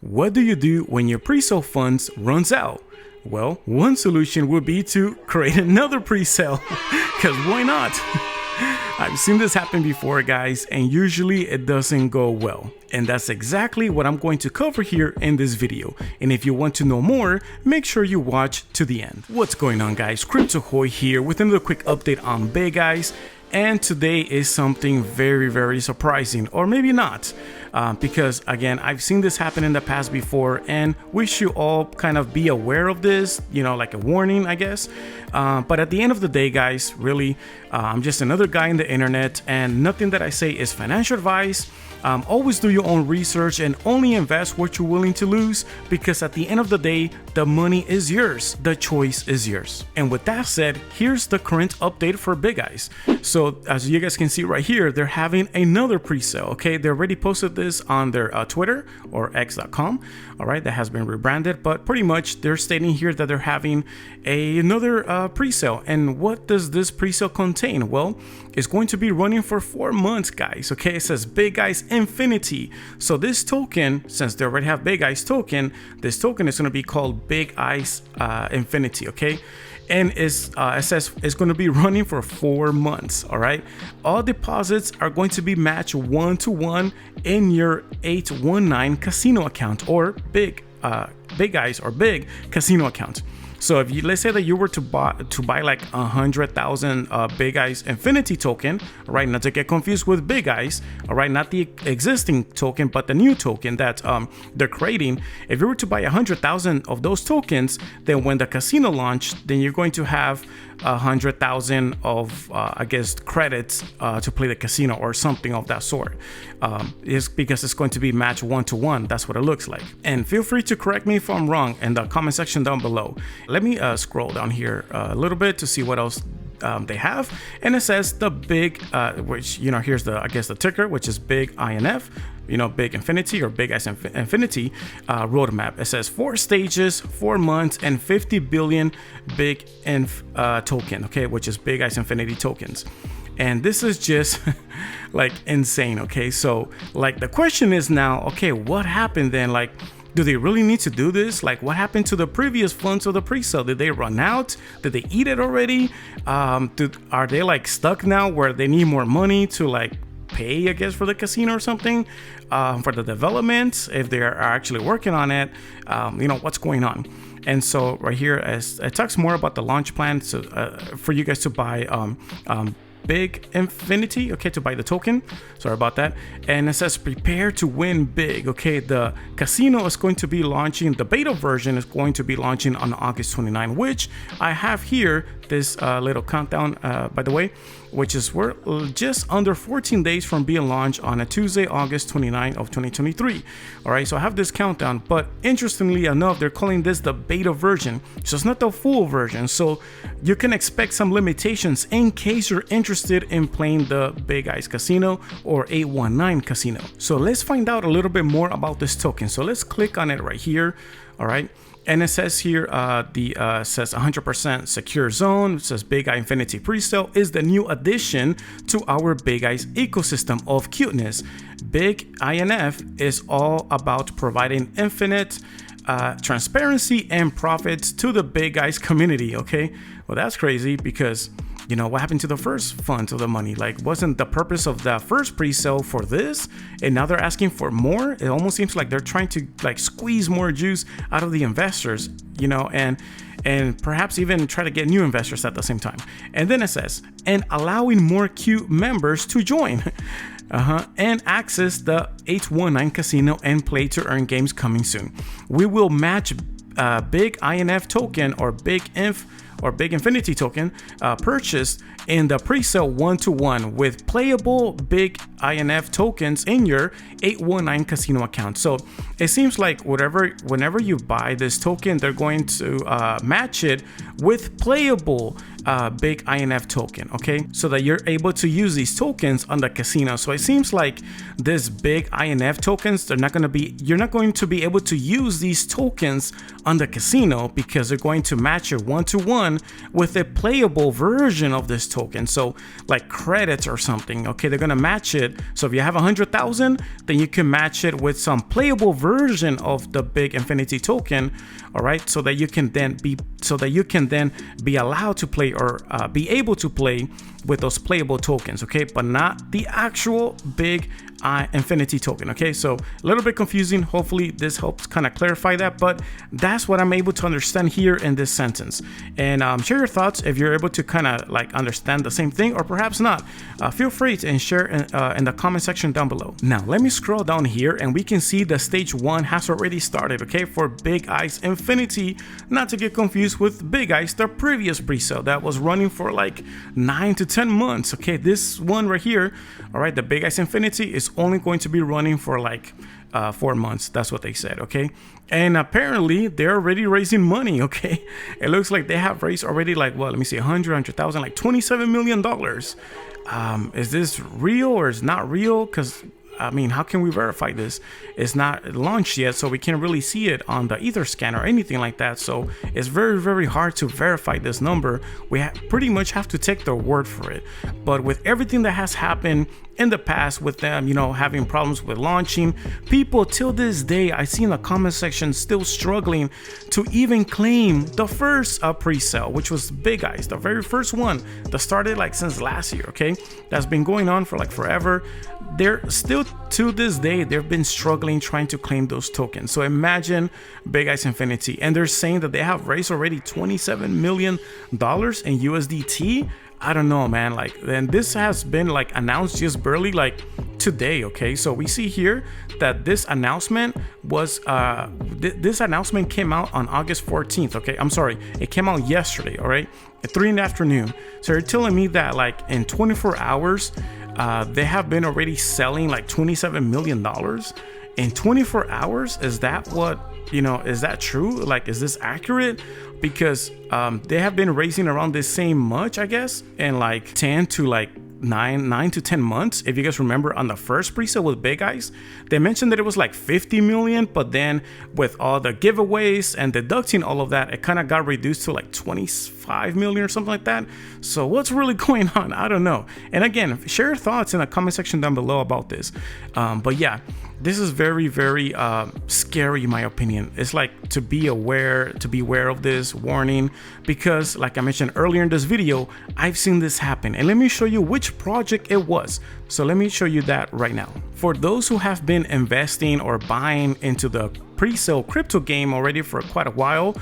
What do you do when your pre-sale funds runs out? Well, one solution would be to create another pre-sale, because why not? I've seen this happen before, guys, and usually it doesn't go well. And that's exactly what I'm going to cover here in this video. And if you want to know more, make sure you watch to the end. What's going on, guys? CryptoHoy here with another quick update on Big Eyes. And today is something very surprising, or maybe not, because again, I've seen this happen in the past before, and we should all kind of be aware of this, you know, like a warning, I guess. But at the end of the day, guys, really, I'm just another guy in the internet, and nothing that I say is financial advice. Always do your own research and only invest what you're willing to lose, because at the end of the day, the money is yours, the choice is yours. And with that said, here's the current update for Big Eyes. So as you guys can see right here, they're having another pre-sale. Okay, they already posted this on their Twitter or x.com. All right, that has been rebranded, but pretty much they're stating here that they're having another pre-sale. And what does this pre-sale contain? Well, it's going to be running for 4 months, guys. Okay, it says Big Eyes Infinity. So this token, since they already have Big Eyes token, this token is going to be called Big Eyes Infinity. Okay, and it says it's going to be running for 4 months. All right, all deposits are going to be matched 1-to-1 in your 819 casino account, or Big Eyes or Big casino account. So if you, let's say that you were to buy like 100,000 Big Eyes Infinity token, right? Not to get confused with Big Eyes, all right? Not the existing token, but the new token that they're creating. If you were to buy 100,000 of those tokens, then when the casino launched, then you're going to have 100,000 of I guess credits to play the casino or something of that sort. Is because it's going to be matched 1-to-1. That's what it looks like. And feel free to correct me if I'm wrong in the comment section down below. Let me scroll down here a little bit to see what else they have. And it says the big which, you know, here's the, I guess the ticker, which is Big INF, you know, Big Infinity or Big Eyes Infinity roadmap. It says 4 stages, 4 months, and 50 billion Big Inf token, okay, which is Big Eyes Infinity tokens. And this is just like insane. Okay, so like the question is now, okay, what happened then? Like, do they really need to do this? Like, what happened to the previous funds of the pre-sale? Did they run out? Did they eat it already? Are they like stuck now where they need more money to like pay, I guess, for the casino or something, for the development, if they are actually working on it? You know, what's going on? And so right here, as it talks more about the launch plan, so for you guys to buy Big Infinity, okay, to buy the token. Sorry about that. And it says prepare to win big. Okay, the casino is going to be launching, the beta version is going to be launching on August 29, which I have here this little countdown, by the way, which is we're just under 14 days from being launched on a Tuesday, August 29 of 2023. All right, so I have this countdown, but interestingly enough, they're calling this the beta version, so it's not the full version. So you can expect some limitations in case you're interested in playing the Big Eyes Casino or 819 Casino. So let's find out a little bit more about this token. So let's click on it right here. All right. And it says here, says 100% secure zone. It says Big Eye Infinity Presale is the new addition to our Big Eyes ecosystem of cuteness. Big INF is all about providing infinite transparency and profits to the Big Eyes community. Okay, well, that's crazy, because you know what happened to the first fund of the money? Like, wasn't the purpose of the first pre-sale for this, and now they're asking for more? It almost seems like they're trying to like squeeze more juice out of the investors, you know, and perhaps even try to get new investors at the same time. And then it says, and allowing more Q members to join. And access the 819 casino and play to earn games coming soon. We will match Big INF token or Big Inf or Big Infinity token purchased in the pre-sale 1-to-1 with playable Big INF tokens in your 819 casino account. So it seems like whenever you buy this token, they're going to match it with playable Big INF token, okay, so that you're able to use these tokens on the casino. So it seems like this Big INF tokens, you're not going to be able to use these tokens on the casino, because they're going to match your 1-to-1 run with a playable version of this token. So like credits or something, okay, they're gonna match it. So if you have 100,000, then you can match it with some playable version of the Big Infinity token, all right, so that you can then be allowed to play or be able to play with those playable tokens, okay, but not the actual Big Infinity token. Okay, so a little bit confusing. Hopefully this helps kind of clarify that, but that's what I'm able to understand here in this sentence. And share your thoughts if you're able to kind of like understand the same thing, or perhaps not. Feel free to share in the comment section down below. Now let me scroll down here and we can see the stage 1 has already started, okay, for Big Eyes Infinity, not to get confused with Big Eyes, the previous pre-sale that was running for like 9 to 10 months. Okay, this one right here, all right, the Big Eyes Infinity is only going to be running for like 4 months. That's what they said, okay? And apparently they're already raising money, okay? It looks like they have raised already like, well, let me see, 100,000, like $27 million. Is this real or is not real? Because I mean, how can we verify this? It's not launched yet, so we can't really see it on the Etherscan or anything like that. So it's very, very hard to verify this number. We pretty much have to take their word for it. But with everything that has happened in the past with them, you know, having problems with launching, people till this day, I see in the comment section still struggling to even claim the first pre-sale, which was Big Eyes, the very first one that started like since last year, okay? That's been going on for like forever. They're still to this day, they've been struggling trying to claim those tokens. So imagine Big Eyes Infinity, and they're saying that they have raised already $27 million in USDT. I don't know, man. Like, then this has been like announced just barely like today, okay? So we see here that this announcement was this announcement came out on August 14th, okay? I'm sorry, it came out yesterday, all right, at 3 in the afternoon. So you're telling me that like in 24 hours they have been already selling like $27 million in 24 hours? Is that what, you know, is that true? Like, is this accurate? Because they have been raising around the same much, I guess, in like 10 to like 9 to 10 months. If you guys remember on the first pre-sale with Big Eyes, they mentioned that it was like 50 million, but then with all the giveaways and deducting all of that, it kind of got reduced to like 25 million or something like that. So what's really going on? I don't know. And again, share your thoughts in the comment section down below about this. But yeah, this is very, very scary in my opinion. It's like to be aware of this warning, because like I mentioned earlier in this video, I've seen this happen. And let me show you which project it was. So let me show you that right now. For those who have been investing or buying into the pre-sale crypto game already for quite a while,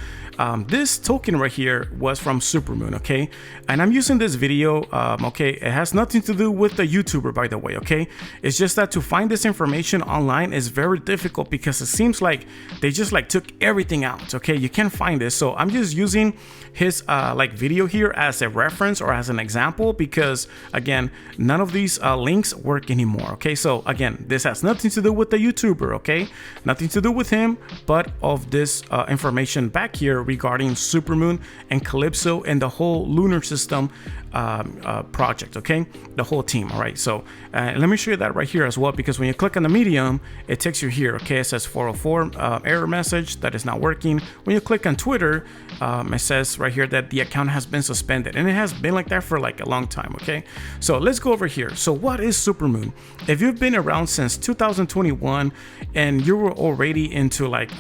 this token right here was from Supermoon, okay? And I'm using this video, okay, it has nothing to do with the YouTuber, by the way, okay? It's just that to find this information online is very difficult because it seems like they just like took everything out, okay? You can't find this. So I'm just using his like video here as a reference or as an example, because again, none of these links work anymore, okay? So again, this has nothing to do with the YouTuber, okay? Nothing to do with him, but of this information back here regarding Supermoon and Calypso and the whole Lunar System project, okay? The whole team, all right? So let me show you that right here as well, because when you click on the Medium, it takes you here, okay? It says 404 error message that is not working. When you click on Twitter, it says right here that the account has been suspended, and it has been like that for like a long time, okay? So let's go over here. So what is Supermoon? If you've been around since 2021 and you were already into like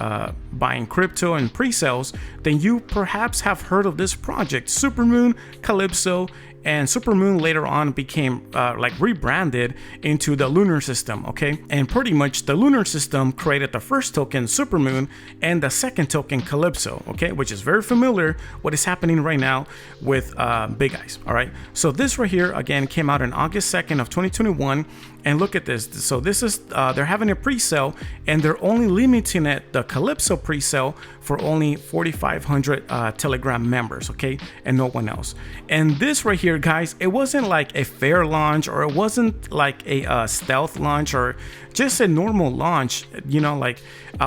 buying crypto and pre-sales, then you perhaps have heard of this project, Supermoon, Calypso, and Supermoon later on became like rebranded into the Lunar System, okay? And pretty much the Lunar System created the first token, Supermoon, and the second token, Calypso, okay? Which is very familiar what is happening right now with Big Eyes, all right? So this right here, again, came out on August 2nd of 2021. And look at this. So this is, they're having a pre-sale, and they're only limiting it, the Calypso pre-sale, for only 4,500 Telegram members, okay? And no one else. And this right here, guys, it wasn't like a fair launch, or it wasn't like a stealth launch, or just a normal launch, you know, like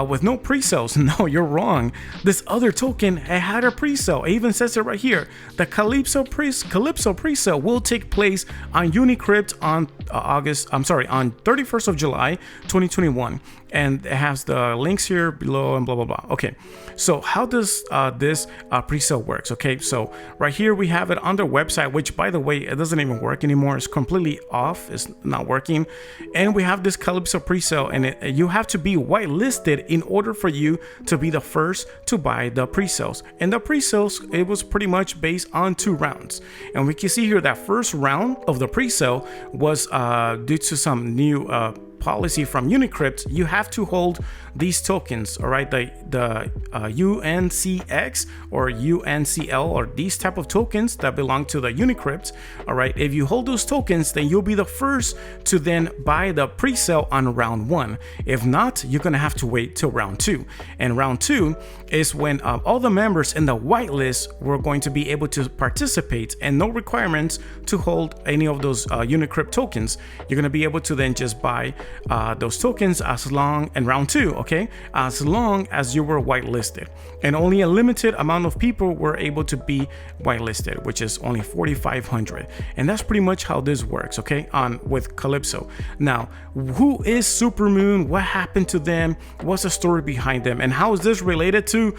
with no pre-sales. No, you're wrong. This other token had a pre-sale. It even says it right here. The Calypso pre-sale will take place on Unicrypt on on 31st of July 2021, and it has the links here below and blah blah blah. Okay, so how does this pre-sale works? Okay, so right here we have it on their website, which by the way, it doesn't even work anymore. It's completely off. It's not working. And we have this Calypso pre-sale, and you have to be whitelisted in order for you to be the first to buy the pre-sales. And the pre-sales, it was pretty much based on 2 rounds. And we can see here that first round of the pre-sale was due to some new policy from Unicrypt. You have to hold these tokens, all right, the UNCX or UNCL, or these type of tokens that belong to the Unicrypt. All right, if you hold those tokens, then you'll be the first to then buy the pre-sale on round 1. If not, you're gonna have to wait till round 2. And round 2 is when all the members in the whitelist were going to be able to participate, and no requirements to hold any of those Unicrypt tokens. You're gonna be able to then just buy those tokens as long, in round 2, okay, as long as you were whitelisted. And only a limited amount of people were able to be whitelisted, which is only 4,500. And that's pretty much how this works, okay, with Calypso. Now, who is Supermoon? What happened to them? What's the story behind them? And how is this related to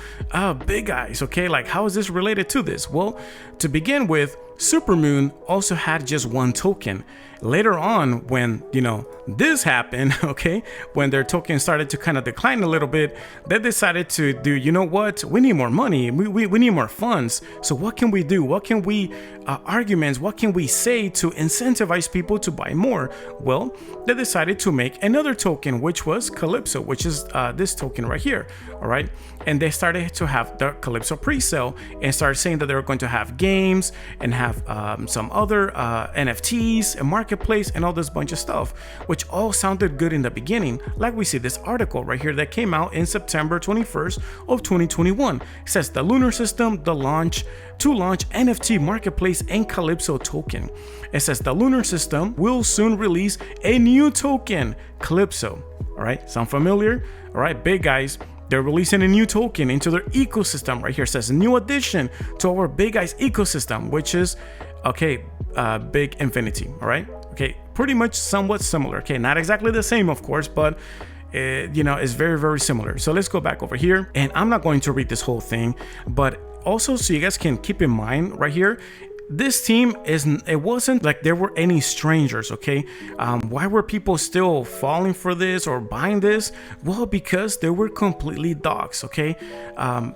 Big Eyes? Okay, like how is this related to this? Well, to begin with, Supermoon also had just 1 token. Later on, when, you know, this happened, okay, when their token started to kind of decline a little bit, they decided to do, you know what, we need more money, we need more funds. So what can we do? What can we arguments, what can we say to incentivize people to buy more? Well, they decided to make another token, which was Calypso, which is this token right here, all right? And they started to have the Calypso pre-sale and started saying that they were going to have games and have some other NFTs, a marketplace, and all this bunch of stuff, which all sounded good in the beginning. Like we see this article right here that came out in September 21st of 2021. It says the Lunar System, to launch NFT marketplace and Calypso token. It says the Lunar System will soon release a new token, Calypso. All right, sound familiar? All right, big guys. They're releasing a new token into their ecosystem. Right here it says new addition to our Big Eyes ecosystem, which is, okay, Big Infinity. All right, okay, pretty much somewhat similar. Okay, not exactly the same, of course, but you know, it's very, very similar. So let's go back over here, and I'm not going to read this whole thing, but also so you guys can keep in mind right here, this team it wasn't like there were any strangers, okay? Why were people still falling for this or buying this? Well, because they were completely dogs, okay?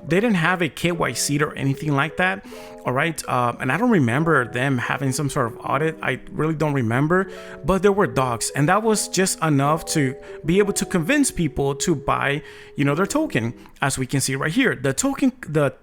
They didn't have a KYC or anything like that, all right? And I don't remember them having some sort of audit. I really don't remember, but there were dogs, and that was just enough to be able to convince people to buy, you know, their token. As we can see right here, the token, the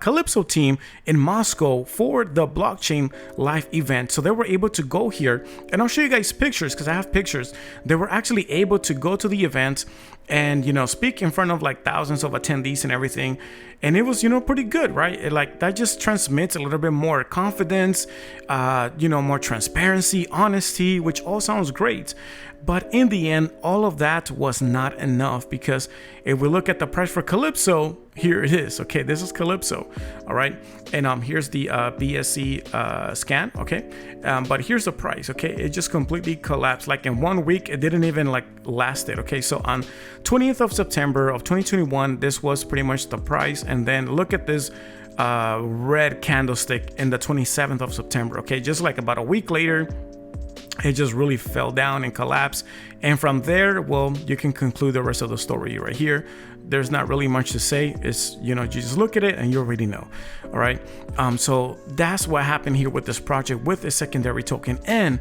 Calypso team in Moscow for the blockchain live event. So they were able to go here, and I'll show you guys pictures because I have pictures. They were actually able to go to the event and, you know, speak in front of like thousands of attendees and everything. And it was, you know, pretty good, right? Like that just transmits a little bit more confidence, you know, more transparency, honesty, which all sounds great. But in the end, all of that was not enough, because if we look at the price for Calypso, here it is. Okay, this is Calypso. All right, and here's the BSC scan. Okay, but here's the price. Okay, it just completely collapsed. Like in 1 week, it didn't even like last it. Okay, so on 20th of September of 2021, this was pretty much the price. And then look at this red candlestick in the 27th of September. Okay, just like about a week later, it just really fell down and collapsed. And from there, well, you can conclude the rest of the story right here. There's not really much to say. It's, you know, you just look at it and you already know. All right. So that's what happened here with this project with a secondary token. And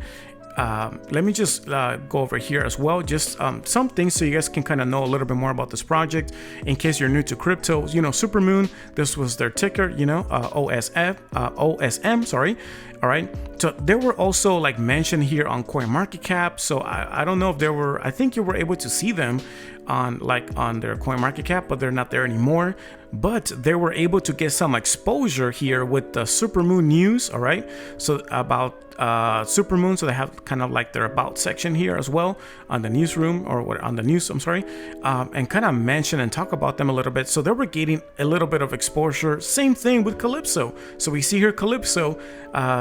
let me just go over here as well, just some things so you guys can kind of know a little bit more about this project in case you're new to crypto. You know, Supermoon, this was their ticker, you know, OSM, sorry. All right, so they were also like mentioned here on CoinMarketCap. So I don't know if there were, I think you were able to see them on their CoinMarketCap, but they're not there anymore. But they were able to get some exposure here with the Supermoon news. All right, so about Supermoon, so they have kind of like their about section here as well on the newsroom, or what, on the news, I'm sorry, and kind of mention and talk about them a little bit. So they were getting a little bit of exposure. Same thing with Calypso. So we see here Calypso,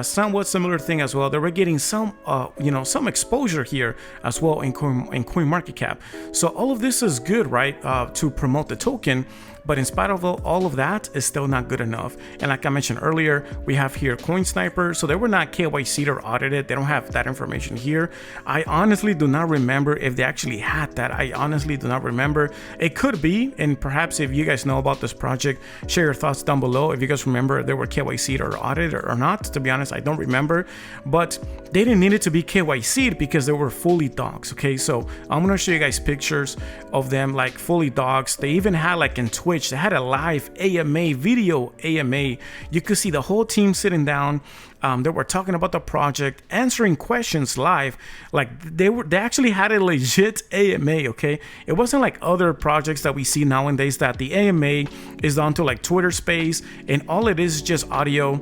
somewhat similar thing as well. They were getting some, some exposure here as well in CoinMarketCap. So all of this is good, right, to promote the token. But in spite of all of that, it's still not good enough. And like I mentioned earlier, we have here Coin Sniper. So they were not KYC'd or audited. They don't have that information here. I honestly do not remember if they actually had that. I honestly do not remember. It could be. And perhaps if you guys know about this project, share your thoughts down below. If you guys remember they were KYC'd or audited or not. To be honest, I don't remember. But they didn't need it to be KYC'd because they were fully doxed. Okay, so I'm going to show you guys pictures of them like fully doxed. They even had like in Twitch, they had a live AMA, video AMA. You could see the whole team sitting down. They were talking about the project, answering questions live. Like they actually had a legit AMA. Okay, it wasn't like other projects that we see nowadays that the AMA is down to like Twitter Space and all it is just audio.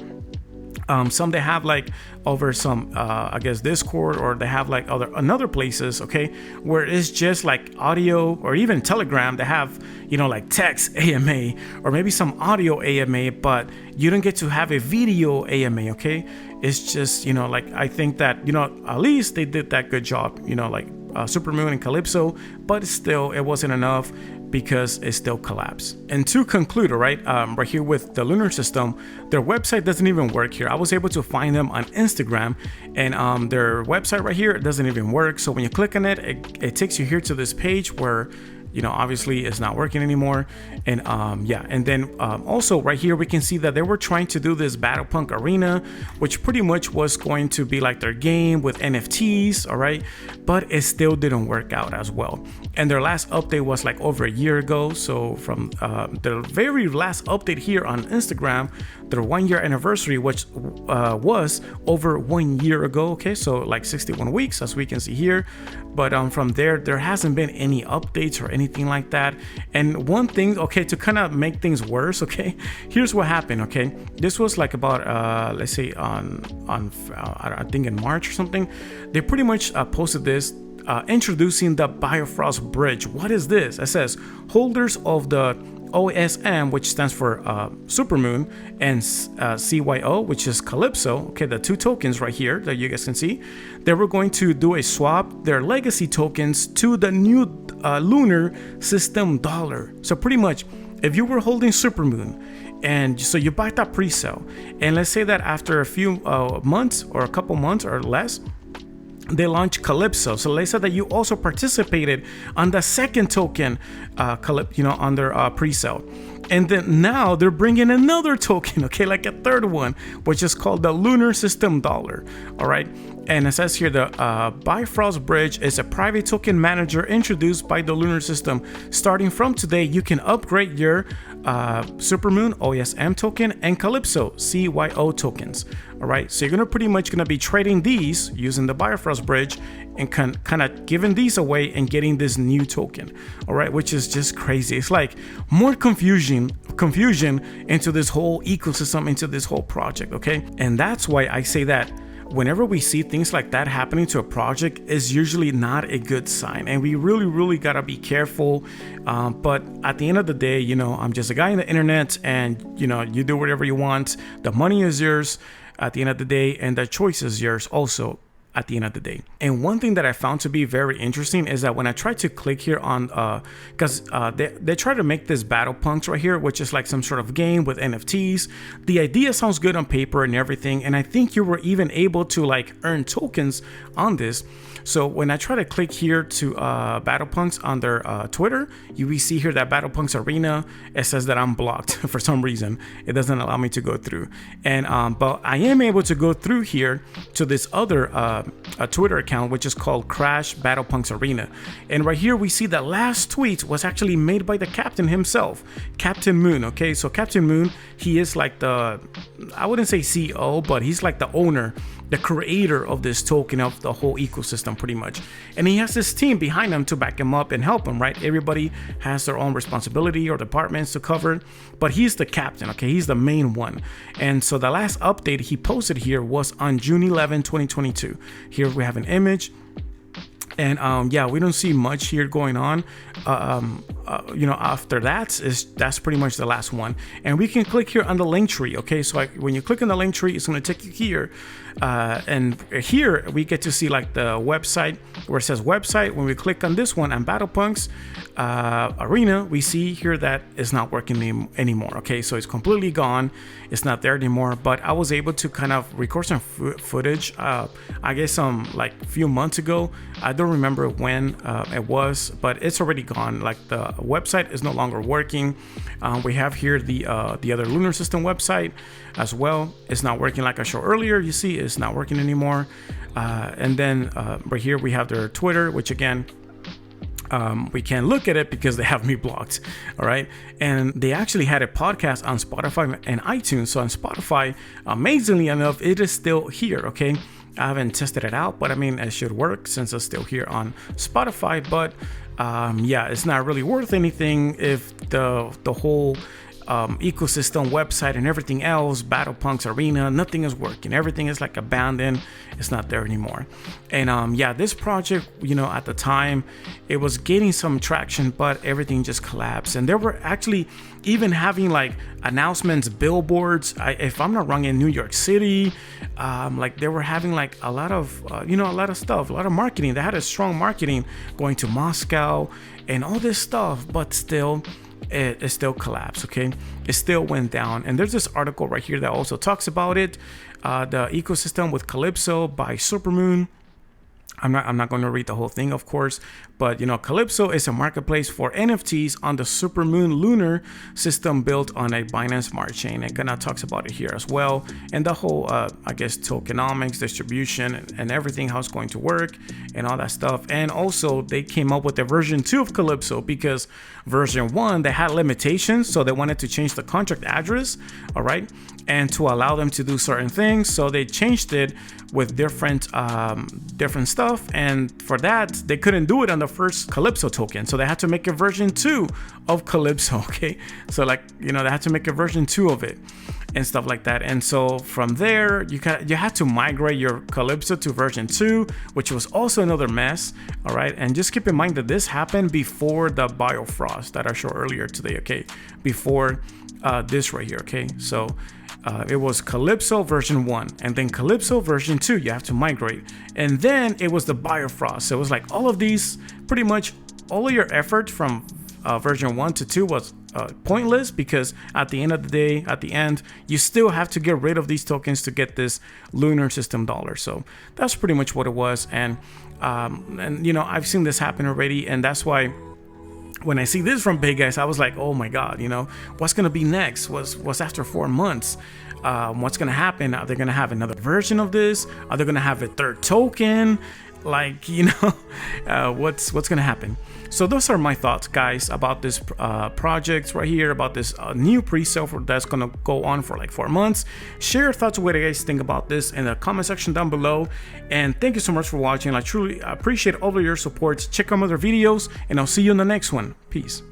Some they have like over some I guess Discord, or they have like other places, okay, where it's just like audio, or even Telegram they have, like text AMA or maybe some audio AMA, but you don't get to have a video AMA. Okay, it's just like I think that at least they did that good job, like Supermoon and Calypso, but still it wasn't enough because it still collapsed. And to conclude, right here with the Lunar System, their website doesn't even work here. I was able to find them on Instagram, and their website right here doesn't even work. So when you click on it, it takes you here to this page where obviously it's not working anymore. And and then also right here we can see that they were trying to do this Battlepunk Arena, which pretty much was going to be like their game with NFTs, all right, but it still didn't work out as well. And their last update was like over a year ago. So from their very last update here on Instagram, their 1 year anniversary, which was over 1 year ago. Okay, so like 61 weeks as we can see here. But from there hasn't been any updates or anything like that. And one thing, okay, to kind of make things worse, okay, here's what happened. Okay, this was like about let's say on I think in March or something. They pretty much posted this introducing the Bifrost Bridge. What is this? It says holders of the OSM, which stands for Supermoon, and CYO, which is Calypso, okay, the two tokens right here that you guys can see, they were going to do a swap their legacy tokens to the new Lunar System dollar. So pretty much, if you were holding Supermoon, and so you bought that pre-sale, and let's say that after a few months or a couple months or less, they launched Calypso. So they said that you also participated on the second token, on their pre-sale. And then now they're bringing another token, okay, like a third one, which is called the Lunar System dollar. All right. And it says here the Bifrost Bridge is a private token manager introduced by the Lunar System. Starting from today, you can upgrade your Supermoon OSM token and Calypso CYO tokens. All right, so you're pretty much gonna be trading these using the Bifrost Bridge and kind of giving these away and getting this new token. All right, which is just crazy. It's like more confusion into this whole ecosystem, into this whole project. Okay, and that's why I say that whenever we see things like that happening to a project, is usually not a good sign, and we really gotta be careful. But at the end of the day, I'm just a guy on the internet, and you do whatever you want. The money is yours at the end of the day, and the choice is yours also at the end of the day. And one thing that I found to be very interesting is that when I tried to click here on because they try to make this Battlepunks right here, which is like some sort of game with NFTs. The idea sounds good on paper and everything, and I think you were even able to like earn tokens on this. So when I try to click here to Battlepunks on their Twitter, you see here that Battlepunks Arena, it says that I'm blocked for some reason. It doesn't allow me to go through. And but I am able to go through here to this other Twitter account, which is called Crash Battlepunks Arena. And right here we see the last tweet was actually made by the captain himself, Captain Moon. Okay, so Captain Moon, he is like the, I wouldn't say CEO, but he's like the owner the creator of this token, of the whole ecosystem pretty much. And he has this team behind him to back him up and help him, right? Everybody has their own responsibility or departments to cover, but he's the captain, okay? He's the main one. And so the last update he posted here was on June 11, 2022. Here we have an image. And yeah, we don't see much here going on. You know, after that's pretty much the last one. And we can click here on the link tree. Okay, so when you click on the link tree, it's going to take you here. And here we get to see like the website where it says website. When we click on this one on Battlepunks Arena, we see here that it's not working anymore. Okay, so it's completely gone. It's not there anymore. But I was able to kind of record some footage. I guess like a few months ago. I don't remember when it was, but it's already gone. Like the website is no longer working. We have here the other Lunar System website as well. It's not working, like I showed earlier. You see, it's not working anymore. And then right here we have their Twitter, which again, we can't look at it because they have me blocked. All right. And they actually had a podcast on Spotify and iTunes. So on Spotify, amazingly enough, it is still here. Okay. I haven't tested it out, but I mean, it should work since it's still here on Spotify. But yeah, it's not really worth anything if the whole ecosystem website and everything else, Battlepunks Arena, nothing is working. Everything is like abandoned. It's not there anymore. And yeah, this project, you know, at the time it was gaining some traction, but everything just collapsed. And there were actually even having like announcements, billboards, if I'm not wrong, in New York City. Like they were having like a lot of you know, a lot of stuff, a lot of marketing. They had a strong marketing going to Moscow and all this stuff, but still it still collapsed. Okay, it still went down. And there's this article right here that also talks about it, the ecosystem with Calypso by Supermoon. I'm not going to read the whole thing, of course, but you know, Calypso is a marketplace for NFTs on the Supermoon Lunar System built on a Binance Smart Chain. It kind of talks about it here as well, and the whole I guess tokenomics, distribution, and everything, how it's going to work and all that stuff. And also they came up with the version 2 of Calypso, because version 1 they had limitations, so they wanted to change the contract address, all right, and to allow them to do certain things. So they changed it with different stuff, and for that they couldn't do it on the first Calypso token, so they had to make a version 2 of Calypso. Okay, so like, you know, they had to make a version 2 of it and stuff like that. And so from there you had to migrate your Calypso to version 2, which was also another mess. All right, and just keep in mind that this happened before the Biofrost that I showed earlier today. Okay, before this right here. Okay, so it was Calypso version 1 and then Calypso version 2, you have to migrate, and then it was the Biofrost. So it was like all of these, pretty much all of your effort from version 1 to 2 was pointless, because at the end of the day, at the end, you still have to get rid of these tokens to get this Lunar System dollar. So that's pretty much what it was. And you know, I've seen this happen already, and that's why when I see this from Big Eyes, I was like, oh my God, you know, what's going to be next? What's after 4 months? What's going to happen? Are they going to have another version of this? Are they going to have a third token? Like, you know, what's going to happen? So those are my thoughts, guys, about this project right here, about this new pre-sale that's going to go on for like 4 months. Share your thoughts, what you guys think about this in the comment section down below. And thank you so much for watching. I truly appreciate all of your support. Check out other videos, and I'll see you in the next one. Peace.